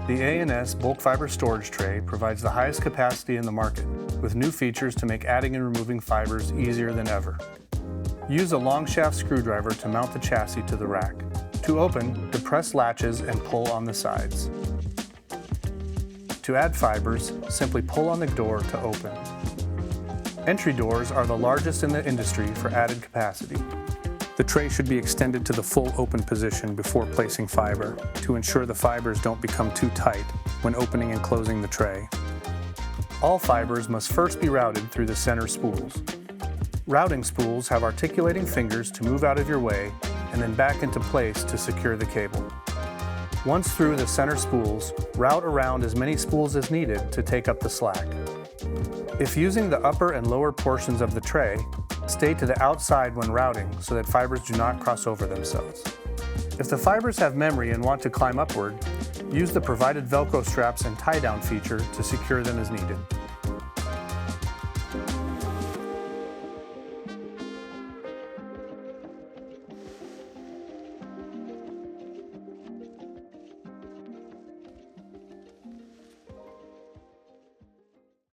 The A&S bulk fiber storage tray provides the highest capacity in the market, with new features to make adding and removing fibers easier than ever. Use a long shaft screwdriver to mount the chassis to the rack. To open, depress latches and pull on the sides. To add fibers, simply pull on the door to open. Entry doors are the largest in the industry for added capacity. The tray should be extended to the full open position before placing fiber to ensure the fibers don't become too tight when opening and closing the tray. All fibers must first be routed through the center spools. Routing spools have articulating fingers to move out of your way and then back into place to secure the cable. Once through the center spools, route around as many spools as needed to take up the slack. If using the upper and lower portions of the tray, stay to the outside when routing so that fibers do not cross over themselves. If the fibers have memory and want to climb upward, use the provided Velcro straps and tie-down feature to secure them as needed.